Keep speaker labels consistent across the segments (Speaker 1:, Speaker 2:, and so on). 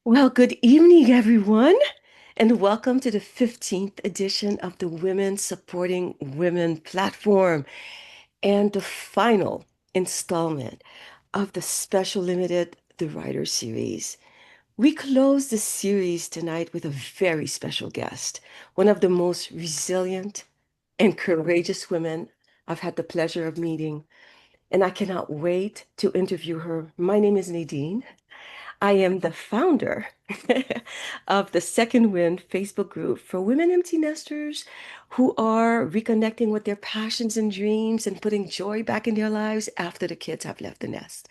Speaker 1: Well, good evening, everyone, and welcome to the 15th edition of the Women Supporting Women platform and the final installment of the special limited The Writer series. We close the series tonight with a very special guest, one of the most resilient and courageous women I've had the pleasure of meeting, and I cannot wait to interview her. My name is Nadine. I am the founder of the Second Wind Facebook group for women empty nesters who are reconnecting with their passions and dreams and putting joy back in their lives after the kids have left the nest.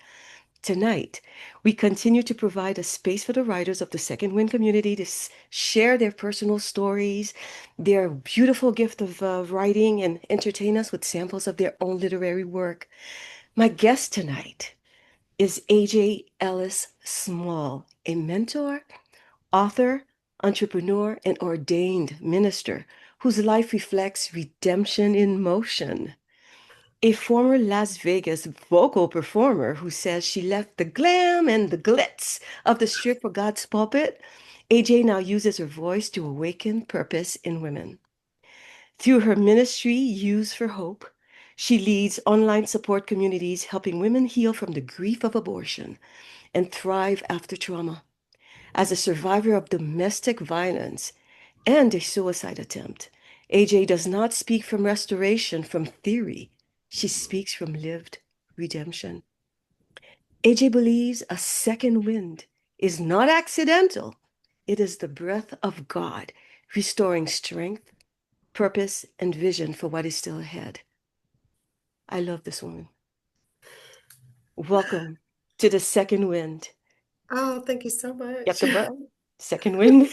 Speaker 1: Tonight, we continue to provide a space for the writers of the Second Wind community to share their personal stories, their beautiful gift of writing, and entertain us with samples of their own literary work. My guest tonight is Ajhae Ellis-Small, a mentor, author, entrepreneur, and ordained minister whose life reflects redemption in motion. A former Las Vegas vocal performer who says she left the glam and the glitz of the strip for God's pulpit, AJ now uses her voice to awaken purpose in women. Through her ministry, Use for Hope, she leads online support communities helping women heal from the grief of abortion and thrive after trauma. As a survivor of domestic violence and a suicide attempt, AJ does not speak from restoration from theory. She speaks from lived redemption. AJ believes a second wind is not accidental. It is the breath of God restoring strength, purpose, and vision for what is still ahead. I love this woman. Welcome to the second wind.
Speaker 2: Oh, thank you so
Speaker 1: Get
Speaker 2: much.
Speaker 1: the bug. Second win.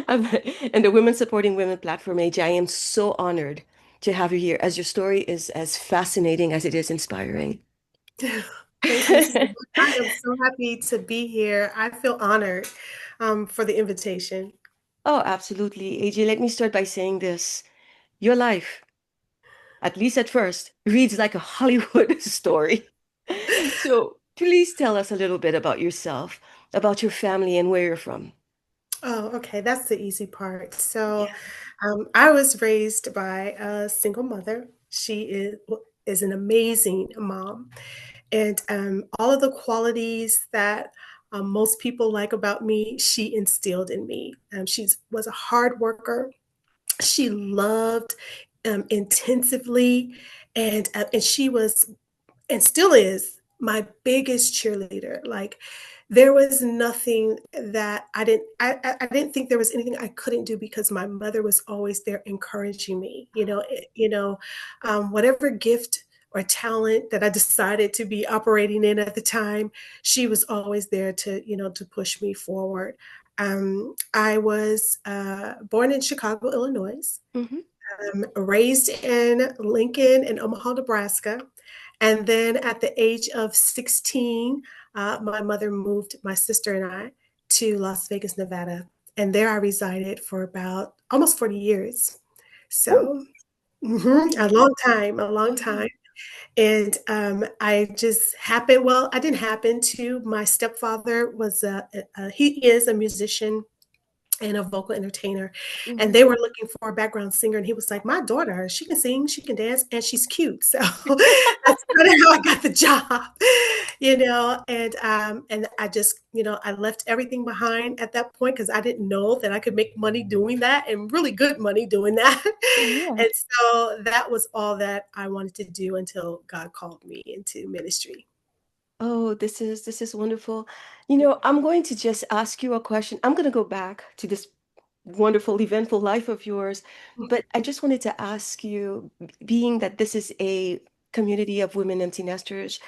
Speaker 1: And the Women Supporting Women platform, AJ, I am so honored to have you here as your story is as fascinating as it is inspiring.
Speaker 2: Thank you so much. I am so happy to be here. I feel honored for the invitation.
Speaker 1: Oh, absolutely. AJ, let me start by saying this. Your life, at least at first, reads like a Hollywood story. So please tell us a little bit about yourself, about your family, and where you're from.
Speaker 2: Oh, okay. That's the easy part. So,
Speaker 1: Yeah.
Speaker 2: I was raised by a single mother. She is an amazing mom, and all of the qualities that most people like about me, she instilled in me. She was a hard worker. She loved intensively, and she was and still is my biggest cheerleader. Like there was nothing that I didn't think there was anything I couldn't do because my mother was always there encouraging me. Whatever gift or talent that I decided to be operating in at the time, she was always there to push me forward. I was born in Chicago, Illinois,
Speaker 1: Hmm.
Speaker 2: raised in Lincoln and Omaha, Nebraska. And then at the age of 16, my mother moved my sister and I to Las Vegas, Nevada. And there I resided for about almost 40 years.
Speaker 1: Oh,
Speaker 2: So,
Speaker 1: oh,
Speaker 2: a long time, a long
Speaker 1: oh,
Speaker 2: time. And I just happened, well, I didn't happen to. My stepfather he is a musician and a vocal entertainer. And
Speaker 1: yeah.
Speaker 2: they were looking for a background singer. And he was like, my daughter, she can sing, she can dance, and she's cute. So that's kind of how I got the job, and I just, I left everything behind at that point because I didn't know that I could make money doing that and really good money doing that.
Speaker 1: Yeah.
Speaker 2: And so that was all that I wanted to do until God called me into ministry.
Speaker 1: Oh, this is wonderful. I'm going to just ask you a question. I'm going to go back to this wonderful, eventful life of yours, but I just wanted to ask you, being that this is a community of women empty nesters,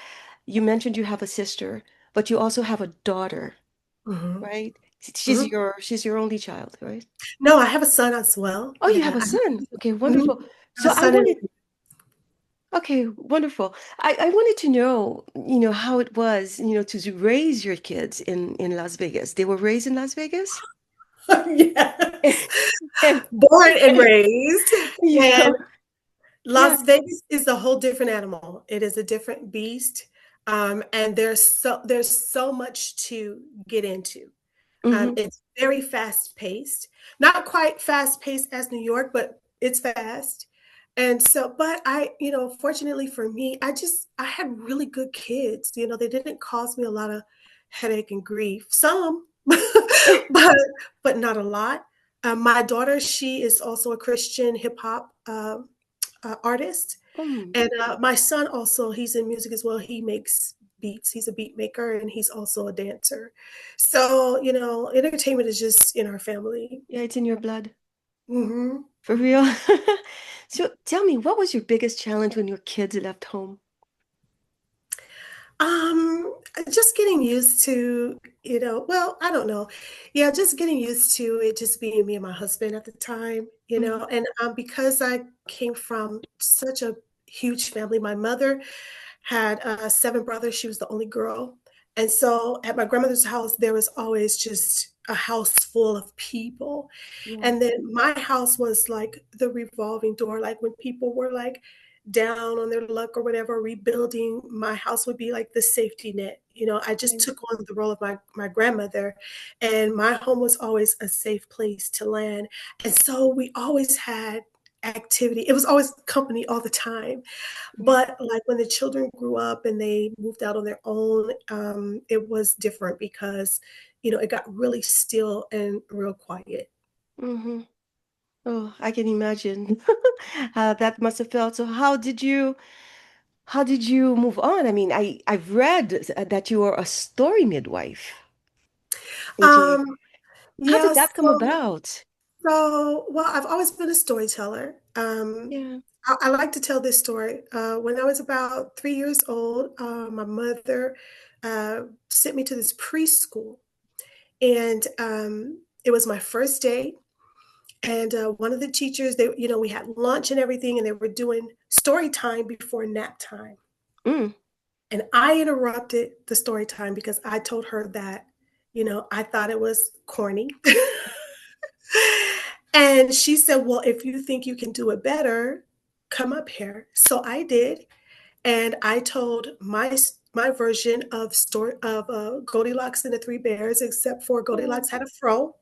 Speaker 1: you mentioned you have a sister, but you also have a daughter,
Speaker 2: Mhm.
Speaker 1: right? She's
Speaker 2: Mhm.
Speaker 1: your only child, right?
Speaker 2: No, I have a son as well.
Speaker 1: Oh, you have
Speaker 2: Yeah.
Speaker 1: a son. Okay,
Speaker 2: Mhm.
Speaker 1: wonderful.
Speaker 2: I have
Speaker 1: So
Speaker 2: a
Speaker 1: I
Speaker 2: son and
Speaker 1: wanted, okay, wonderful. I wanted to know, how it was, to raise your kids in Las Vegas. They were raised in Las Vegas?
Speaker 2: yes.
Speaker 1: And,
Speaker 2: Born and raised. And
Speaker 1: yeah, yeah.
Speaker 2: Las Vegas is a whole different animal. It is a different beast. And there's so much to get into.
Speaker 1: Mm-hmm.
Speaker 2: It's very fast paced, not quite fast paced as New York, but it's fast. And so, but fortunately for me, I had really good kids. They didn't cause me a lot of headache and grief. Some, but not a lot. My daughter, she is also a Christian hip hop artist,
Speaker 1: Mm.
Speaker 2: and my son also, he's in music as well. He makes beats. He's a beat maker, and he's also a dancer. So entertainment is just in our family.
Speaker 1: Yeah, it's in your blood.
Speaker 2: Hmm.
Speaker 1: For real. So tell me, what was your biggest challenge when your kids left home?
Speaker 2: Um, just getting used to, well, I don't know. Yeah, just getting used to it just being me and my husband at the time,
Speaker 1: Mm-hmm.
Speaker 2: and because I came from such a huge family. My mother had 7 brothers. She was the only girl. And so at my grandmother's house, there was always just a house full of people.
Speaker 1: Yeah.
Speaker 2: And then my house was like the revolving door. Like when people were like down on their luck or whatever, rebuilding, my house would be like the safety net. I just
Speaker 1: Right.
Speaker 2: took on the role of my grandmother, and my home was always a safe place to land. And so we always had activity. It was always company all the time.
Speaker 1: Yeah.
Speaker 2: But like when the children grew up and they moved out on their own, it was different because, it got really still and real quiet.
Speaker 1: Mm-hmm. Oh, I can imagine how that must have felt. So how did you move on? I mean, I've read that you are a story midwife, AJ.
Speaker 2: Um,
Speaker 1: How
Speaker 2: yeah,
Speaker 1: did that come about?
Speaker 2: well, I've always been a storyteller.
Speaker 1: Yeah.
Speaker 2: I like to tell this story. When I was about 3 years old, my mother sent me to this preschool, and it was my first day. And one of the teachers, we had lunch and everything, and they were doing story time before nap time.
Speaker 1: Mm.
Speaker 2: And I interrupted the story time because I told her that, I thought it was corny. And she said, "Well, if you think you can do it better, come up here." So I did, and I told my version of story of Goldilocks and the Three Bears, except for
Speaker 1: Oh,
Speaker 2: Goldilocks had a fro.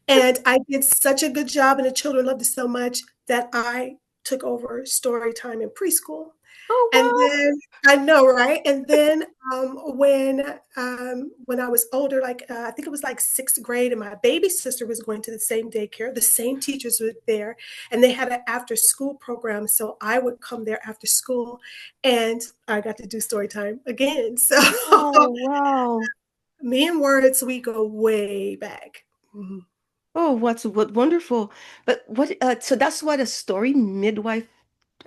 Speaker 2: And I did such a good job, and the children loved it so much that I took over story time in preschool. And
Speaker 1: oh
Speaker 2: then I know, right? And then when I was older, like I think it was like 6th grade, and my baby sister was going to the same daycare. The same teachers were there, and they had an after school program. So I would come there after school, and I got to do story time again. So
Speaker 1: wow. Oh, wow.
Speaker 2: me and words, we go way back. Mhm.
Speaker 1: Oh, what wonderful. But so that's what a story midwife,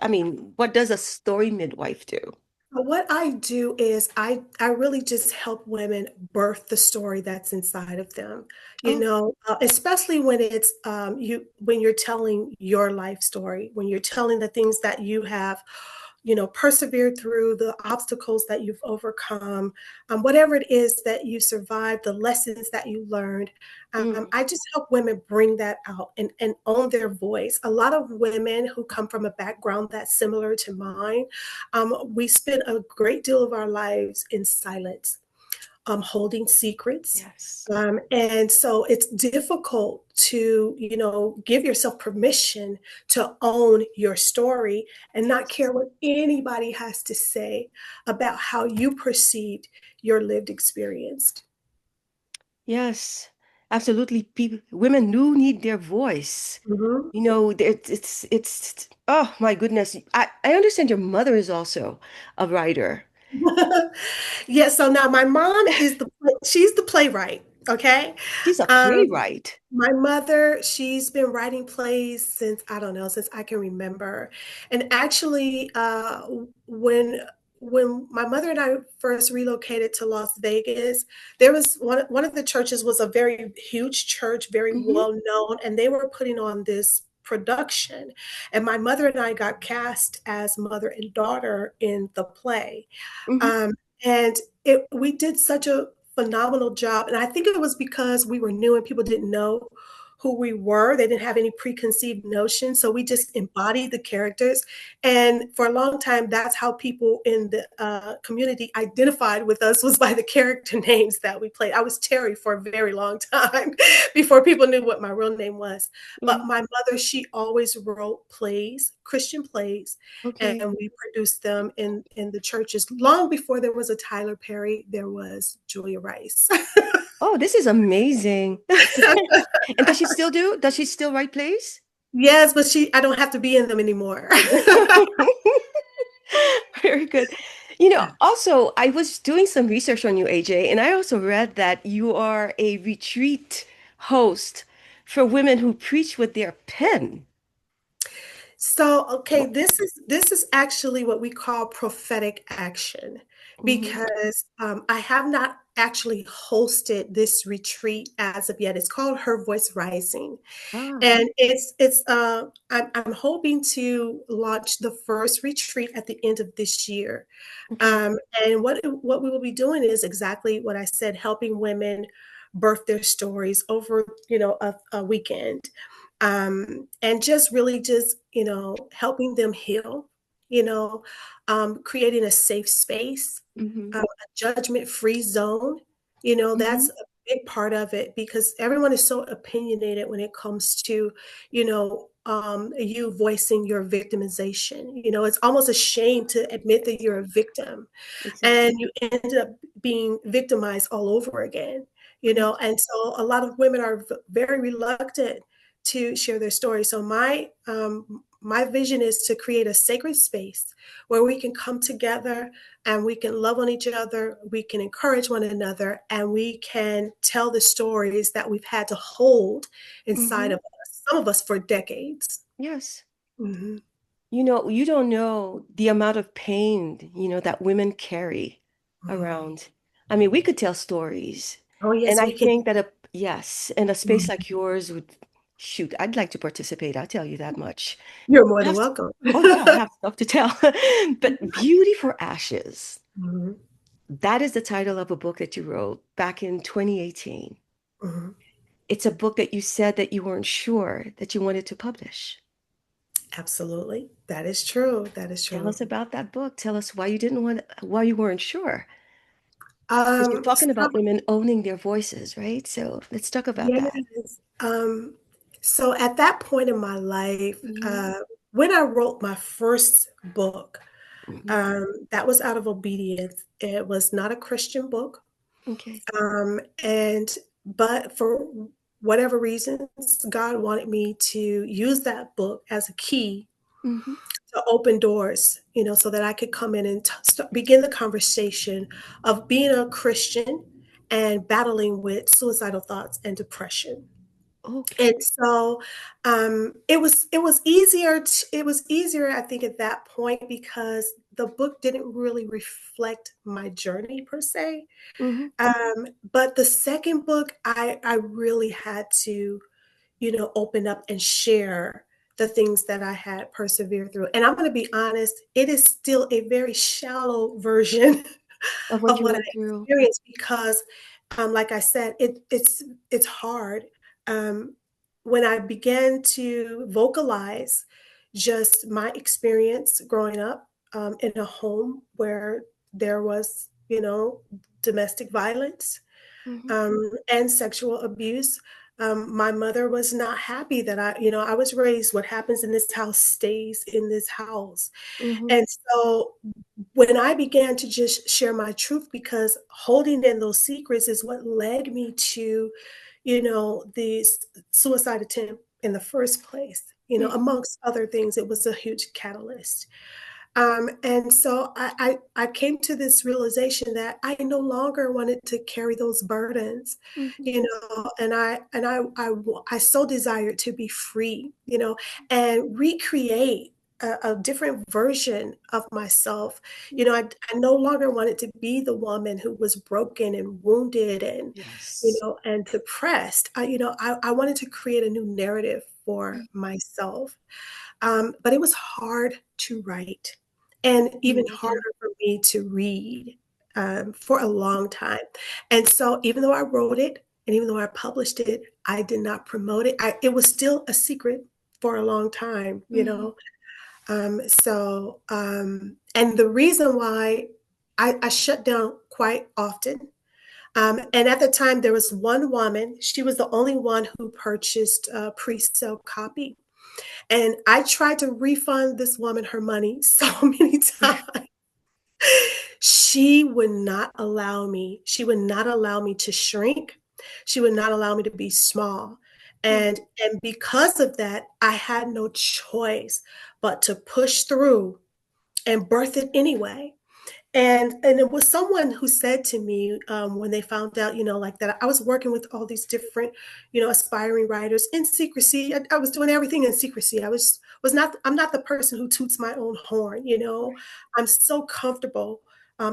Speaker 1: I mean, what does a story midwife do?
Speaker 2: But what I do is I really just help women birth the story that's inside of them.
Speaker 1: Oh,
Speaker 2: Especially when it's when you're telling your life story, when you're telling the things that you have, persevered through, the obstacles that you've overcome, whatever it is that you survived, the lessons that you learned.
Speaker 1: mm,
Speaker 2: I just help women bring that out and own their voice. A lot of women who come from a background that's similar to mine, we spend a great deal of our lives in silence, holding secrets.
Speaker 1: yes.
Speaker 2: And so it's difficult to, give yourself permission to own your story and not
Speaker 1: Yes.
Speaker 2: care what anybody has to say about how you perceived your lived experience.
Speaker 1: Yes. Absolutely. People, women do need their voice.
Speaker 2: Mhm.
Speaker 1: It's oh my goodness. I understand your mother is also a writer.
Speaker 2: Yeah, so now my mom she's the playwright, okay?
Speaker 1: She's a
Speaker 2: Um,
Speaker 1: playwright.
Speaker 2: my mother, she's been writing plays since, I don't know, since I can remember. And actually, when my mother and I first relocated to Las Vegas, there was one of the churches was a very huge church, very
Speaker 1: Mm-hmm.
Speaker 2: well known, and they were putting on this production. And my mother and I got cast as mother and daughter in the play.
Speaker 1: Mm-hmm.
Speaker 2: Um, and we did such a phenomenal job. And I think it was because we were new and people didn't know who we were. They didn't have any preconceived notions. So we just embodied the characters. And for a long time, that's how people in the community identified with us, was by the character names that we played. I was Terry for a very long time before people knew what my real name was. But
Speaker 1: Mhm.
Speaker 2: my mother, she always wrote plays, Christian plays,
Speaker 1: Okay.
Speaker 2: and we produced them in the churches. Long before there was a Tyler Perry, there was Julia Rice.
Speaker 1: Oh, this is amazing. And does she still do? Does she still write plays?
Speaker 2: Yes, but I don't have to be in them anymore.
Speaker 1: Very good. Also, I was doing some research on you, AJ, and I also read that you are a retreat host for women who preach with their pen.
Speaker 2: So, okay, this is actually what we call prophetic action,
Speaker 1: Mm-hmm.
Speaker 2: because I have not actually hosted this retreat as of yet. It's called Her Voice Rising,
Speaker 1: Ah,
Speaker 2: and I'm hoping to launch the first retreat at the end of this year.
Speaker 1: okay.
Speaker 2: And what we will be doing is exactly what I said, helping women birth their stories over, a weekend. And just really just, helping them heal, you know, creating a safe space,
Speaker 1: Mm-hmm.
Speaker 2: a judgment-free zone.
Speaker 1: Mm-hmm.
Speaker 2: That's a big part of it, because everyone is so opinionated when it comes to, you voicing your victimization. It's almost a shame to admit that you're a victim, and
Speaker 1: Exactly.
Speaker 2: you end up being victimized all over again.
Speaker 1: Yes.
Speaker 2: And so a lot of women are very reluctant to share their story. So my vision is to create a sacred space where we can come together and we can love on each other, we can encourage one another, and we can tell the stories that we've had to hold inside
Speaker 1: Mm-hmm.
Speaker 2: of us, some of us for decades.
Speaker 1: Yes.
Speaker 2: Hmm.
Speaker 1: You don't know the amount of pain, that women carry
Speaker 2: Hmm.
Speaker 1: around. I mean, we could tell stories.
Speaker 2: Oh,
Speaker 1: And
Speaker 2: yes,
Speaker 1: I
Speaker 2: we can.
Speaker 1: think that yes, in a space
Speaker 2: Mhm.
Speaker 1: like yours would shoot, I'd like to participate, I'll tell you that much.
Speaker 2: You're more
Speaker 1: I
Speaker 2: than
Speaker 1: have,
Speaker 2: welcome.
Speaker 1: oh yeah, I have stuff to tell. But Beauty for Ashes,
Speaker 2: Mhm.
Speaker 1: that is the title of a book that you wrote back in 2018.
Speaker 2: Mhm.
Speaker 1: It's a book that you said that you weren't sure that you wanted to publish.
Speaker 2: Absolutely. That is true. That is
Speaker 1: Tell
Speaker 2: true.
Speaker 1: us about that book. Tell us why you weren't sure. Because you're talking
Speaker 2: So
Speaker 1: about women owning their voices, right? So let's talk about that.
Speaker 2: yes. So at that point in my life,
Speaker 1: Hmm.
Speaker 2: when I wrote my first book,
Speaker 1: Hmm.
Speaker 2: that was out of obedience. It was not a Christian book.
Speaker 1: Okay.
Speaker 2: And but for whatever reasons, God wanted me to use that book as a key
Speaker 1: Hmm.
Speaker 2: to open doors, so that I could come in and begin the conversation of being a Christian and battling with suicidal thoughts and depression.
Speaker 1: Okay.
Speaker 2: And so it was easier, I think, at that point, because the book didn't really reflect my journey per se.
Speaker 1: Hmm.
Speaker 2: But the second book, I really had to, open up and share the things that I had persevered through. And I'm going to be honest, it is still a very shallow version
Speaker 1: Of what
Speaker 2: of
Speaker 1: you
Speaker 2: what I
Speaker 1: went through.
Speaker 2: experienced, because, like I said, it's hard. Um, when I began to vocalize just my experience growing up in a home where there was, domestic violence,
Speaker 1: Hmm.
Speaker 2: and sexual abuse. My mother was not happy that I was raised, what happens in this house stays in this house.
Speaker 1: Hmm.
Speaker 2: And so when I began to just share my truth, because holding in those secrets is what led me to, the suicide attempt in the first place,
Speaker 1: Yeah.
Speaker 2: amongst other things, it was a huge catalyst. And so I came to this realization that I no longer wanted to carry those burdens,
Speaker 1: Hmm.
Speaker 2: and I so desired to be free, and recreate a different version of myself. I no longer wanted to be the woman who was broken and wounded and,
Speaker 1: Yes.
Speaker 2: and depressed. I wanted to create a new narrative for myself. But it was hard to write, and
Speaker 1: I
Speaker 2: even
Speaker 1: imagine.
Speaker 2: harder for me to read, for a long time. And so even though I wrote it, And even though I published it, I did not promote it. It was still a secret for a long time, you
Speaker 1: Mm-hmm.
Speaker 2: know. And the reason why I shut down quite often, and at the time there was one woman, she was the only one who purchased a pre-sale copy. And I tried to refund this woman her money so many times. She would not allow me. She would not allow me to shrink. She would not allow me to be small. And because of that, I had no choice but to push through and birth it anyway. And it was someone who said to me, when they found out, like that I was working with all these different, aspiring writers in secrecy. I was doing everything in secrecy. I'm not the person who toots my own horn.
Speaker 1: Right.
Speaker 2: I'm so comfortable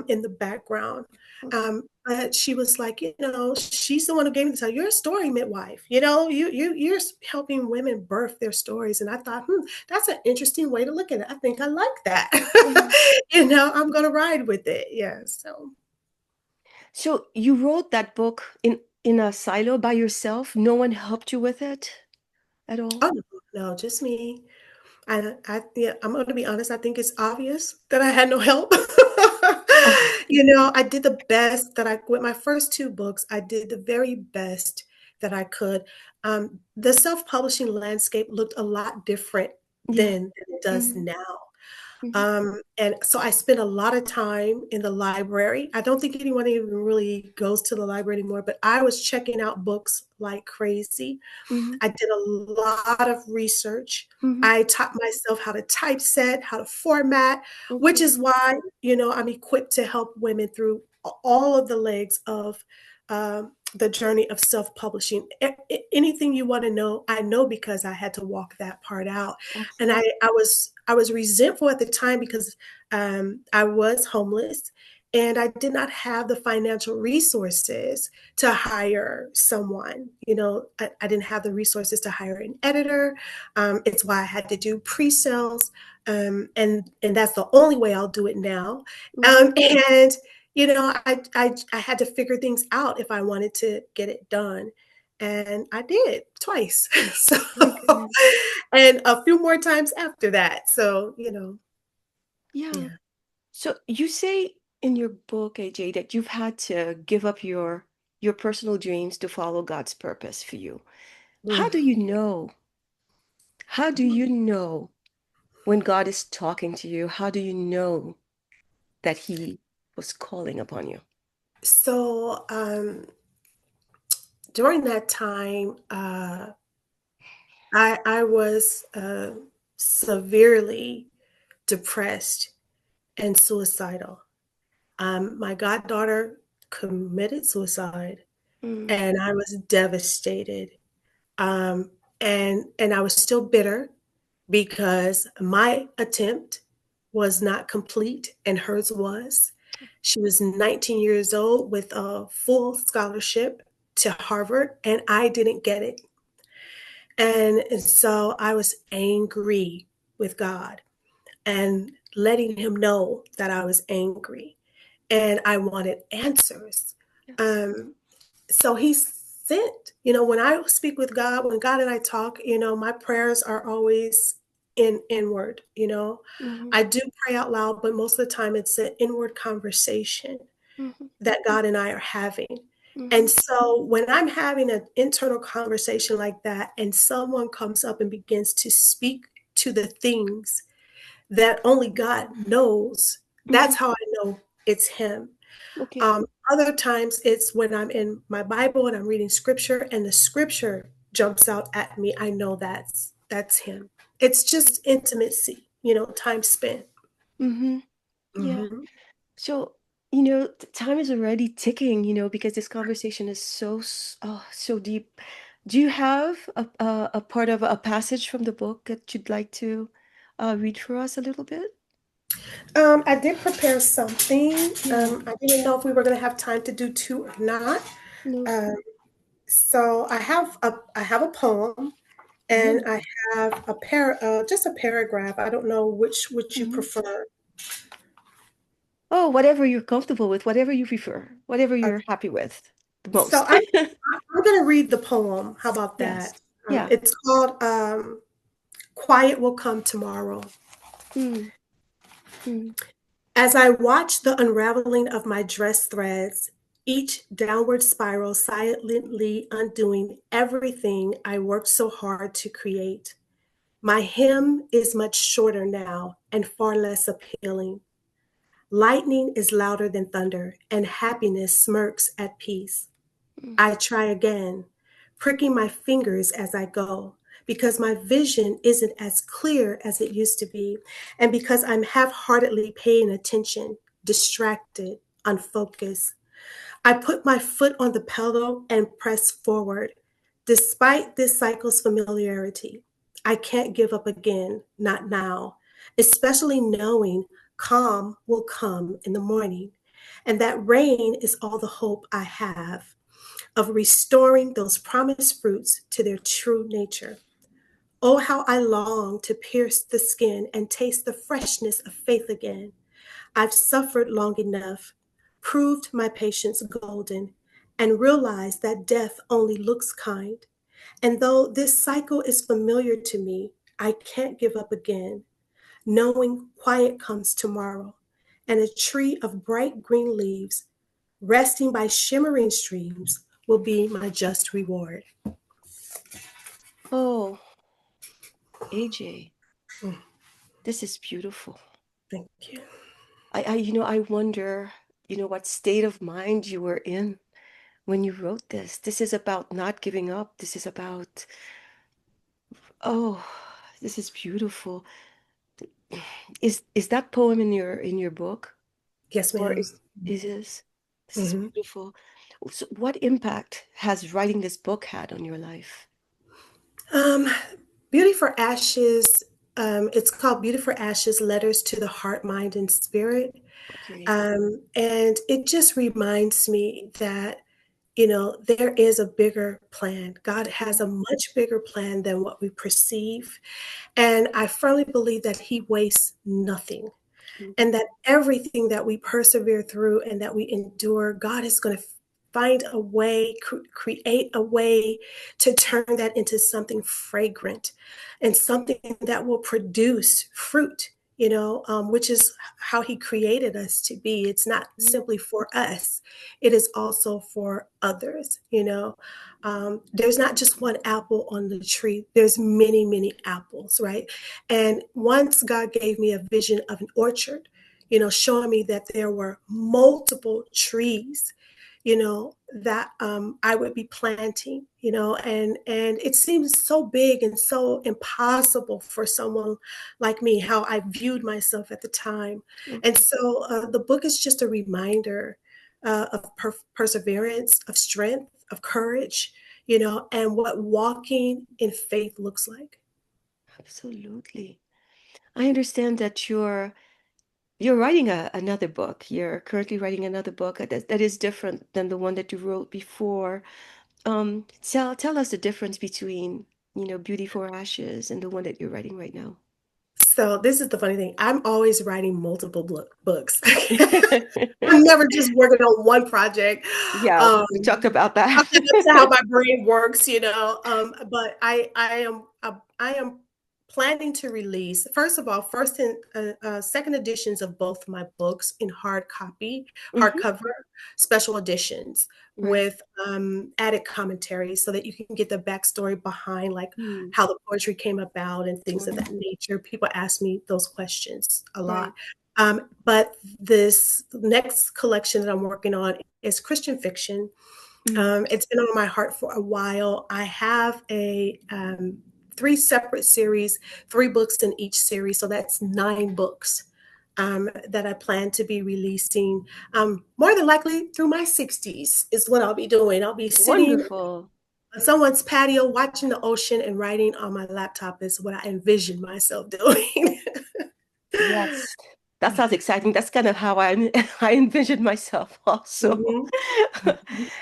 Speaker 2: in the background.
Speaker 1: Okay.
Speaker 2: But she was like, she's the one who gave me the title. You're a story midwife. You're helping women birth their stories. And I thought, that's an interesting way to look at it. I think I like that.
Speaker 1: Mhm.
Speaker 2: I'm going to ride with it. Yeah. So,
Speaker 1: So you wrote that book in a silo by yourself? No one helped you with it at all?
Speaker 2: oh, no, just me. Yeah, I'm going to be honest. I think it's obvious that I had no help.
Speaker 1: Oh.
Speaker 2: I did the best with my first two books, I did the very best that I could. The self-publishing landscape looked a lot different
Speaker 1: Yeah.
Speaker 2: than it does
Speaker 1: Mm-hmm.
Speaker 2: now.
Speaker 1: Mm-hmm.
Speaker 2: And so I spent a lot of time in the library. I don't think anyone even really goes to the library anymore, but I was checking out books like crazy.
Speaker 1: Mm-hmm.
Speaker 2: I did a lot of research.
Speaker 1: Mm-hmm.
Speaker 2: I taught myself how to typeset, how to format, which
Speaker 1: Okay.
Speaker 2: is why, I'm equipped to help women through all of the legs of the journey of self-publishing. Anything you want to know, I know because I had to walk that part out. And
Speaker 1: Absolutely.
Speaker 2: I was resentful at the time because I was homeless and I did not have the financial resources to hire someone. I didn't have the resources to hire an editor. It's why I had to do pre-sales, and that's the only way I'll do it now.
Speaker 1: Mm-hmm.
Speaker 2: And I had to figure things out if I wanted to get it done, and I did twice. So,
Speaker 1: My goodness.
Speaker 2: and a few more times after that. So,
Speaker 1: Yeah.
Speaker 2: yeah.
Speaker 1: So you say in your book, AJ, that you've had to give up your personal dreams to follow God's purpose for you. How
Speaker 2: Mm.
Speaker 1: do you know? How do you know when God is talking to you? How do you know that He was calling upon you?
Speaker 2: So, during that time, I was severely depressed and suicidal. My goddaughter committed suicide,
Speaker 1: Mm,
Speaker 2: and I was devastated. And I was still bitter because my attempt was not complete and hers was. She was 19 years old with a full scholarship to Harvard, and I didn't get it. And so I was angry with God and letting him know that I was angry and I wanted answers.
Speaker 1: yes.
Speaker 2: Um, so he sent, when I speak with God, when God and I talk, my prayers are always inward.
Speaker 1: Hmm.
Speaker 2: I do pray out loud, but most of the time it's an inward conversation
Speaker 1: Hmm.
Speaker 2: that God and I are having.
Speaker 1: Hmm.
Speaker 2: And so when I'm having an internal conversation like that, and someone comes up and begins to speak to the things that only God knows,
Speaker 1: Hmm.
Speaker 2: that's how I know it's Him.
Speaker 1: Okay.
Speaker 2: Other times it's when I'm in my Bible and I'm reading scripture and the scripture jumps out at me. I know that's Him. It's just intimacy, time spent.
Speaker 1: Hmm. Yeah.
Speaker 2: Mhm.
Speaker 1: So, time is already ticking, because this conversation is so deep. Do you have a part of a passage from the book that you'd like to read for us a little bit?
Speaker 2: I did prepare something.
Speaker 1: Yeah.
Speaker 2: I didn't know if we were going to have time to do two or not.
Speaker 1: No.
Speaker 2: Um, so I have a poem and
Speaker 1: Yeah.
Speaker 2: I have just a paragraph. I don't know which you
Speaker 1: Hmm.
Speaker 2: prefer.
Speaker 1: Oh, whatever you're comfortable with, whatever you prefer, whatever
Speaker 2: Uh,
Speaker 1: you're happy with. the
Speaker 2: So
Speaker 1: most.
Speaker 2: I'm going to read the poem. How about that?
Speaker 1: Yes. Yeah.
Speaker 2: It's called Quiet Will Come Tomorrow.
Speaker 1: Mm, mm,
Speaker 2: As I watch the unraveling of my dress threads, each downward spiral silently undoing everything I worked so hard to create, my hymn is much shorter now and far less appealing. Lightning is louder than thunder, and happiness smirks at peace.
Speaker 1: mm,
Speaker 2: I try again, pricking my fingers as I go, because my vision isn't as clear as it used to be, and because I'm half heartedly paying attention, distracted, unfocused. I put my foot on the pedal and press forward. Despite this cycle's familiarity, I can't give up again, not now, especially knowing calm will come in the morning, and that rain is all the hope I have of restoring those promised fruits to their true nature. Oh, how I long to pierce the skin and taste the freshness of faith again. I've suffered long enough, proved my patience golden, and realized that death only looks kind. And though this cycle is familiar to me, I can't give up again, knowing quiet comes tomorrow, and a tree of bright green leaves resting by shimmering streams will be my just reward.
Speaker 1: oh, AJ,
Speaker 2: Mm,
Speaker 1: this is beautiful.
Speaker 2: thank you.
Speaker 1: I wonder, what state of mind you were in when you wrote this. This is about not giving up. This is about, oh, this is beautiful. Is that poem in your book?
Speaker 2: Yes,
Speaker 1: Or
Speaker 2: ma'am.
Speaker 1: is this is
Speaker 2: Mhm.
Speaker 1: beautiful. So what impact has writing this book had on your life?
Speaker 2: Um, Beauty for Ashes. It's called Beauty for Ashes: Letters to the Heart, Mind, and Spirit.
Speaker 1: Okay.
Speaker 2: And it just reminds me that there is a bigger plan. God has
Speaker 1: Mm,
Speaker 2: a much bigger plan than what we perceive, and I firmly believe that He wastes nothing.
Speaker 1: mhm,
Speaker 2: And that everything that we persevere through and that we endure, God is going to find a way, create a way to turn that into something fragrant and something that will produce fruit, which is how He created us to be. It's not
Speaker 1: mm,
Speaker 2: simply for us, it is also for others. There's not just one apple on the tree, there's many, many apples, right? And once God gave me a vision of an orchard, showing me that there were multiple trees, that I would be planting, and it seems so big and so impossible for someone like me, how I viewed myself at the time. And
Speaker 1: okay.
Speaker 2: so the book is just a reminder of perseverance, of strength, of courage, and what walking in faith looks like.
Speaker 1: Absolutely. I understand that you're writing another book. You're currently writing another book that is different than the one that you wrote before. Tell us the difference between, Beauty for Ashes and the one that you're writing right now.
Speaker 2: So this is the funny thing. I'm always writing multiple books. I'm never just working on one project.
Speaker 1: Yeah,
Speaker 2: Um,
Speaker 1: we talked about that.
Speaker 2: that's how my brain works. But I am planning to release, first of all, first and second editions of both my books in hard copy,
Speaker 1: Hmm.
Speaker 2: hardcover, special editions
Speaker 1: Right.
Speaker 2: with added commentary so that you can get the backstory behind, like
Speaker 1: Mm,
Speaker 2: how the poetry came about and things of
Speaker 1: right.
Speaker 2: that nature. People ask me those questions a lot.
Speaker 1: Right.
Speaker 2: But this next collection that I'm working on is Christian fiction.
Speaker 1: Mm,
Speaker 2: It's been on my heart for a while. I have a three separate series, three books in each series, so that's 9 books that I plan to be releasing. More than likely through my 60s is what I'll be doing. I'll be sitting
Speaker 1: wonderful.
Speaker 2: on someone's patio, watching the ocean, and writing on my laptop is what I envision myself doing.
Speaker 1: Yes. That sounds exciting. That's kind of how I I envisioned myself also.
Speaker 2: Mhm.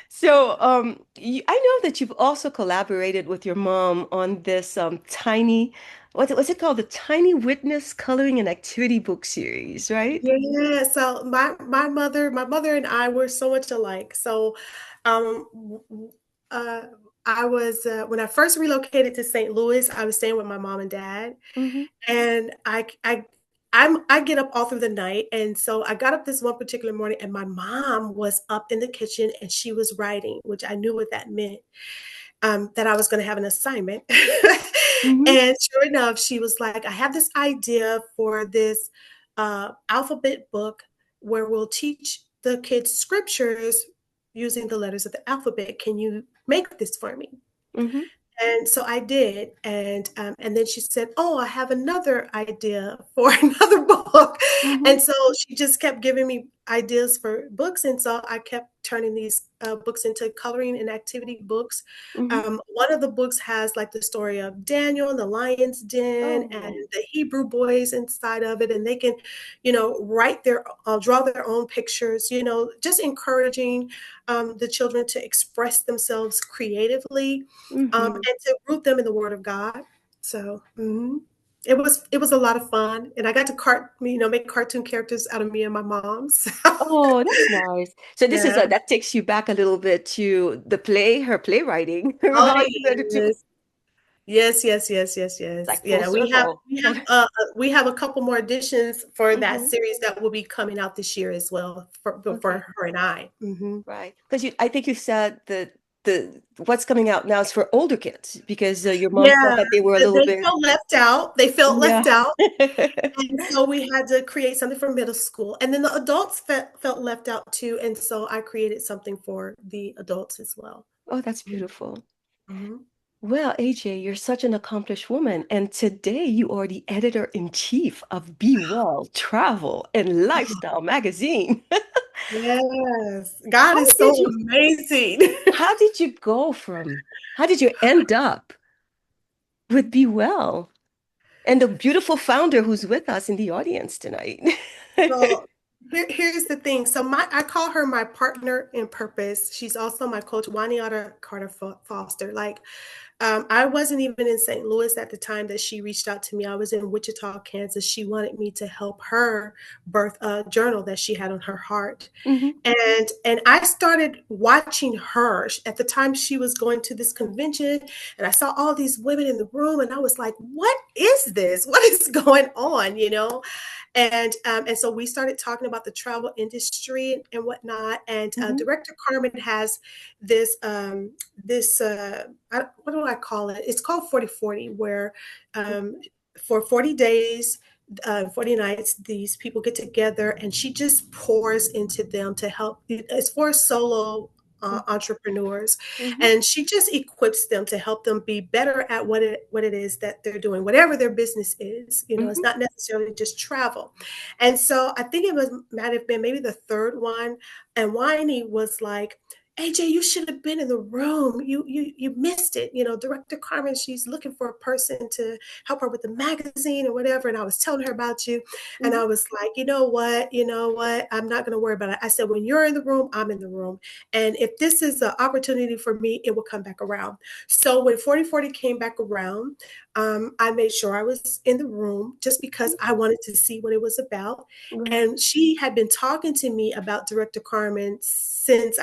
Speaker 1: So, I know that you've also collaborated with your mom on this tiny what's it called? The Tiny Witness Coloring and Activity Book Series, right?
Speaker 2: Yeah, so my mother and I were so much alike. So, uh, I was when I first relocated to St. Louis, I was staying with my mom and dad,
Speaker 1: Mm-hmm.
Speaker 2: and I get up all through the night, and so I got up this one particular morning, and my mom was up in the kitchen, and she was writing, which I knew what that meant, that I was going to have an assignment.
Speaker 1: Mm-hmm.
Speaker 2: And sure enough, she was like, I have this idea for this alphabet book where we'll teach the kids scriptures using the letters of the alphabet. Can you make this for me?
Speaker 1: Mm-hmm.
Speaker 2: And so I did, and then she said, "Oh, I have another idea for another book."
Speaker 1: Mm-hmm.
Speaker 2: And so she just kept giving me ideas for books, and so I kept turning these books into coloring and activity books.
Speaker 1: Mm-hmm.
Speaker 2: One of the books has like the story of Daniel and the lion's den, and
Speaker 1: Oh.
Speaker 2: the Hebrew boys inside of it, and they can, write draw their own pictures. Just encouraging the children to express themselves creatively,
Speaker 1: Mm-hmm.
Speaker 2: and to root them in the Word of God. So it was a lot of fun, and I got to make cartoon characters out of me and my mom. So
Speaker 1: Oh, that's nice. So this is
Speaker 2: yeah.
Speaker 1: that takes you back a little bit to the play, her playwriting,
Speaker 2: Oh
Speaker 1: right?
Speaker 2: yes. Yes, yes, yes, yes, yes.
Speaker 1: Like full
Speaker 2: Yeah, we have
Speaker 1: circle.
Speaker 2: we have we have a couple more editions for that
Speaker 1: Mm-hmm.
Speaker 2: series that will be coming out this year as well for
Speaker 1: Okay.
Speaker 2: her and I. Hmm.
Speaker 1: Right. Because I think you said that the what's coming out now is for older kids because your mom
Speaker 2: Yeah,
Speaker 1: felt that they were a little
Speaker 2: they
Speaker 1: bit,
Speaker 2: felt left out. They felt
Speaker 1: yeah.
Speaker 2: left out. And so we had to create something for middle school. And then the adults felt left out too. And so I created something for the adults as well.
Speaker 1: Oh, that's beautiful.
Speaker 2: Mhm.
Speaker 1: Well, AJ, you're such an accomplished woman, and today you are the editor-in-chief of Be Well Travel and Lifestyle magazine.
Speaker 2: Yes. God
Speaker 1: How
Speaker 2: is so
Speaker 1: did you
Speaker 2: amazing.
Speaker 1: how did you go from how did you end up with Be Well and the beautiful founder who's with us in the audience tonight?
Speaker 2: So here's the thing. So I call her my partner in purpose. She's also my coach, Waniata Carter Foster. Like, I wasn't even in St. Louis at the time that she reached out to me. I was in Wichita, Kansas. She wanted me to help her birth a journal that she had on her heart.
Speaker 1: Hmm.
Speaker 2: And I started watching her. At the time she was going to this convention, and I saw all these women in the room, and I was like, what is this? What is going on? And so we started talking about the travel industry and whatnot. And
Speaker 1: Hmm.
Speaker 2: Director Carmen has this what do I call it? It's called 4040, where for 40 days, 40 nights, these people get together, and she just pours into them to help. It's for solo entrepreneurs,
Speaker 1: Hmm.
Speaker 2: and she just equips them to help them be better at what it is that they're doing, whatever their business is. It's
Speaker 1: Hmm.
Speaker 2: not necessarily just travel. And so I think might have been maybe the third one, and Winey was like, AJ, you should have been in the room. You missed it. Director Carmen, she's looking for a person to help her with the magazine or whatever. And I was telling her about you. And
Speaker 1: Hmm.
Speaker 2: I was like, you know what? I'm not going to worry about it. I said, when you're in the room, I'm in the room. And if this is an opportunity for me, it will come back around. So when 4040 came back around, I made sure I was in the room just because I wanted to see what it was about.
Speaker 1: Right.
Speaker 2: And she had been talking to me about Director Carmen since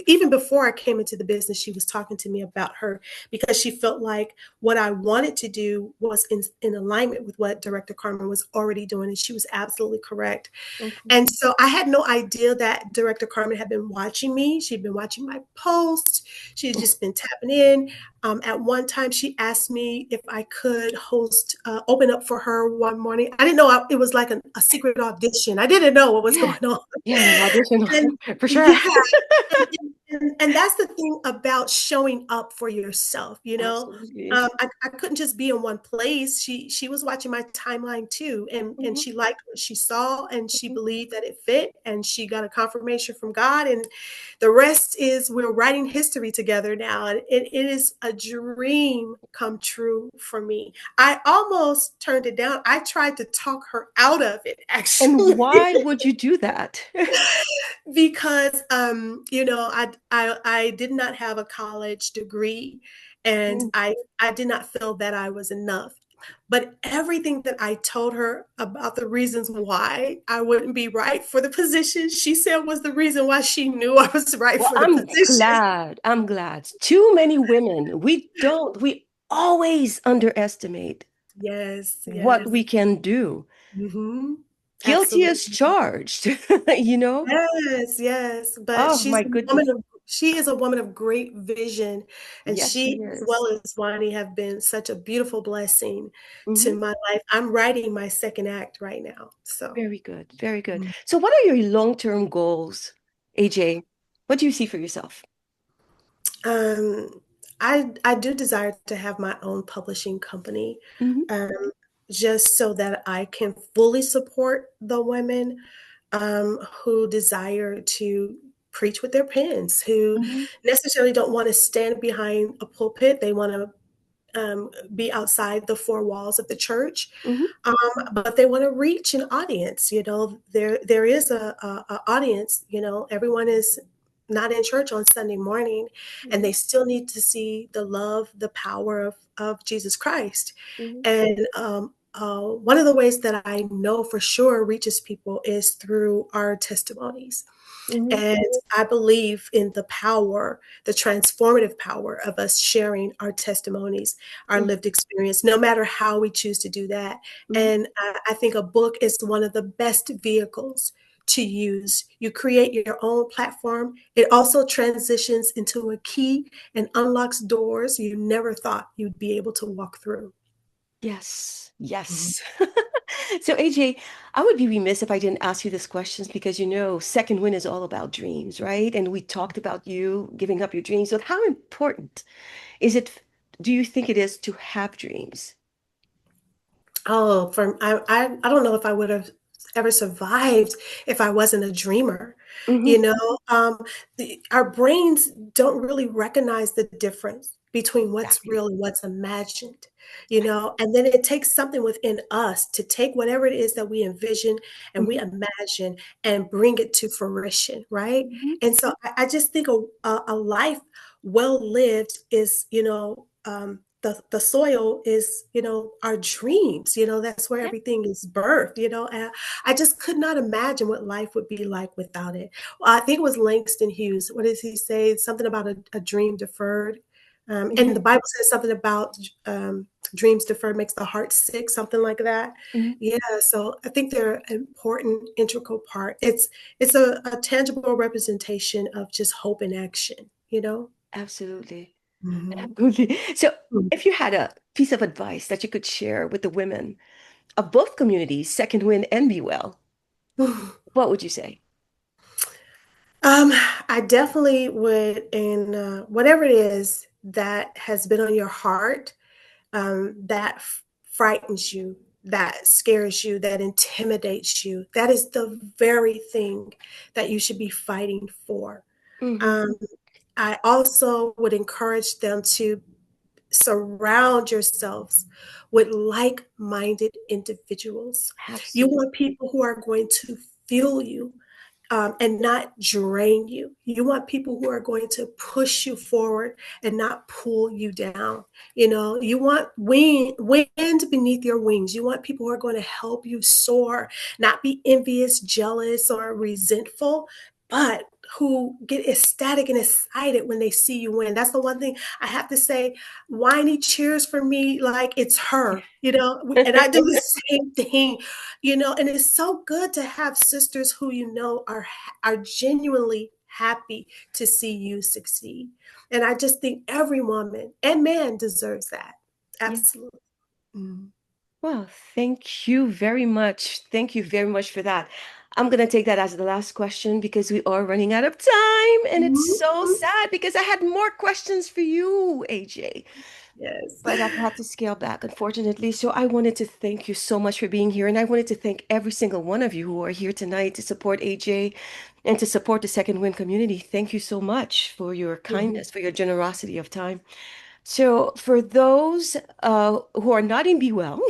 Speaker 2: even before I came into the business. She was talking to me about her because she felt like what I wanted to do was in alignment with what Director Carmen was already doing. And she was absolutely correct.
Speaker 1: Okay.
Speaker 2: And so I had no idea that Director Carmen had been watching me. She'd been watching my posts. She had just been tapping in. At one time, she asked me if I could open up for her one morning. I didn't know it was like a secret audition. I didn't know what was
Speaker 1: Yeah.
Speaker 2: going on.
Speaker 1: Yeah, an audition
Speaker 2: And
Speaker 1: for sure.
Speaker 2: yeah, and that's the thing about showing up for yourself.
Speaker 1: Absolutely.
Speaker 2: I couldn't just be in one place. She was watching my timeline too, and
Speaker 1: Hmm.
Speaker 2: she liked what she saw, and she
Speaker 1: Hmm.
Speaker 2: believed that it fit, and she got a confirmation from God, and the rest is we're writing history together now, and it is a dream come true for me. I almost turned it down. I tried to talk her out of it,
Speaker 1: And
Speaker 2: actually.
Speaker 1: why would you do that?
Speaker 2: Because I did not have a college degree, and
Speaker 1: Mm.
Speaker 2: I did not feel that I was enough. But everything that I told her about the reasons why I wouldn't be right for the position, she said was the reason why she knew I was right
Speaker 1: Well,
Speaker 2: for the
Speaker 1: I'm
Speaker 2: position.
Speaker 1: glad. I'm glad. Too many women, we always underestimate
Speaker 2: Yes,
Speaker 1: what
Speaker 2: yes.
Speaker 1: we can do.
Speaker 2: Hmm.
Speaker 1: Guilty as
Speaker 2: Absolutely.
Speaker 1: charged, you know?
Speaker 2: Yes, yes. But
Speaker 1: Oh my goodness.
Speaker 2: she is a woman of great vision, and
Speaker 1: Yes,
Speaker 2: she,
Speaker 1: she
Speaker 2: as
Speaker 1: is.
Speaker 2: well as Wani, have been such a beautiful blessing to
Speaker 1: Hmm.
Speaker 2: my life. I'm writing my second act right now. So
Speaker 1: Very good. Very good. So what are your long-term goals, AJ? What do you see for yourself?
Speaker 2: Um, I do desire to have my own publishing company,
Speaker 1: Hmm.
Speaker 2: um, just so that I can fully support the women who desire to preach with their pens, who
Speaker 1: Hmm.
Speaker 2: necessarily don't want to stand behind a pulpit. They want to be outside the four walls of the church,
Speaker 1: Hmm.
Speaker 2: but they want to reach an audience. You know, there is a audience. You know, everyone is not in church on Sunday morning, and
Speaker 1: Hmm.
Speaker 2: they still need to see the love, the power of Jesus Christ.
Speaker 1: Hmm.
Speaker 2: And one of the ways that I know for sure reaches people is through our testimonies.
Speaker 1: Hmm.
Speaker 2: And I believe in the power, the transformative power of us sharing our testimonies, our
Speaker 1: Hmm.
Speaker 2: lived experience, no matter how we choose to do that.
Speaker 1: Hmm.
Speaker 2: And I think a book is one of the best vehicles to use. You create your own platform. It also transitions into a key and unlocks doors you never thought you'd be able to walk through.
Speaker 1: Yes.
Speaker 2: Mhm.
Speaker 1: Yes. So, AJ, I would be remiss if I didn't ask you this questions because Second Win is all about dreams, right? And we talked about you giving up your dreams. So, how important is it, do you think it is to have dreams?
Speaker 2: Oh, I don't know if I would have ever survived if I wasn't a dreamer.
Speaker 1: Hmm.
Speaker 2: You know, our brains don't really recognize the difference between what's
Speaker 1: Exactly.
Speaker 2: real and what's imagined, you know, and then it takes something within us to take whatever it is that we envision and we
Speaker 1: Hmm.
Speaker 2: imagine and bring it to fruition, right?
Speaker 1: Hmm.
Speaker 2: And so I just think a life well lived is, the soil is, our dreams, that's where
Speaker 1: Yeah.
Speaker 2: everything is birthed, and I just could not imagine what life would be like without it. Well, I think it was Langston Hughes. What does he say? Something about a dream deferred. And the
Speaker 1: Hmm.
Speaker 2: Bible says something about dreams deferred makes the heart sick, something like that.
Speaker 1: Hmm.
Speaker 2: Yeah, so I think they're an important, integral part. It's a tangible representation of just hope in action.
Speaker 1: Absolutely.
Speaker 2: Mhm.
Speaker 1: Absolutely. So, if you had a piece of advice that you could share with the women of both communities, Second Win and Be Well, what would you say?
Speaker 2: Um, I definitely would, and whatever it is that has been on your heart, that frightens you, that scares you, that intimidates you, that is the very thing that you should be fighting for.
Speaker 1: Hmm.
Speaker 2: Um, I also would encourage them to surround yourselves with like minded individuals. You
Speaker 1: Absolutely.
Speaker 2: want people who are going to fuel you, and not drain you. You want people who are going to push you forward and not pull you down. You want wind beneath your wings. You want people who are going to help you soar, not be envious, jealous, or resentful, but who get ecstatic and excited when they see you win. That's the one thing I have to say. Whiny cheers for me like it's her, and I do the same thing, and it's so good to have sisters who are genuinely happy to see you succeed. And I just think every woman and man deserves that.
Speaker 1: Yeah.
Speaker 2: Absolutely. Mm.
Speaker 1: Well, thank you very much. Thank you very much for that. I'm going to take that as the last question because we are running out of time. And it's so
Speaker 2: Mhm.
Speaker 1: sad because I had more questions for you, AJ.
Speaker 2: Yes.
Speaker 1: But I've had to scale back, unfortunately. So I wanted to thank you so much for being here. And I wanted to thank every single one of you who are here tonight to support AJ and to support the Second Win community. Thank you so much for your
Speaker 2: Mhm.
Speaker 1: kindness, for your generosity of time. So for those who are not in Be Well,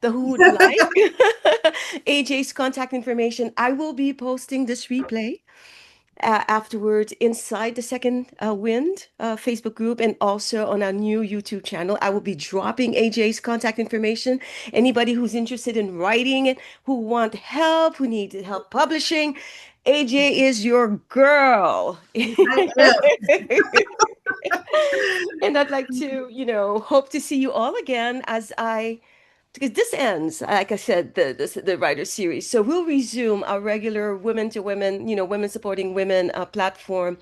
Speaker 1: the who would like AJ's contact information, I will be posting this replay afterwards inside the Second Wind Facebook group and also on our new YouTube channel. I will be dropping AJ's contact information. Anybody who's interested in writing, who want help, who need help publishing, AJ is your girl.
Speaker 2: I am.
Speaker 1: And I'd like to, hope to see you all again as I because this ends, like I said, the writer series. So we'll resume our regular women to women, women supporting women platform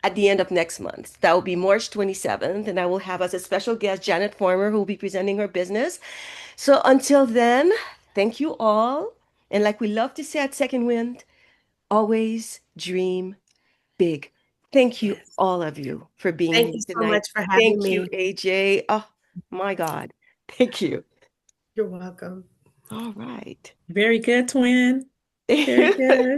Speaker 1: at the end of next month. That will be March 27th, and I will have as a special guest Janet Farmer, who will be presenting her business. So until then, thank you all. And like we love to say at Second Wind, always dream big. Thank you,
Speaker 2: Yes.
Speaker 1: all of you, for being
Speaker 2: Thank
Speaker 1: here
Speaker 2: you so
Speaker 1: tonight.
Speaker 2: much for having
Speaker 1: Thank you,
Speaker 2: me.
Speaker 1: AJ. Oh, my God. Thank you.
Speaker 2: You're welcome.
Speaker 1: All right.
Speaker 3: Very good, twin. Very good.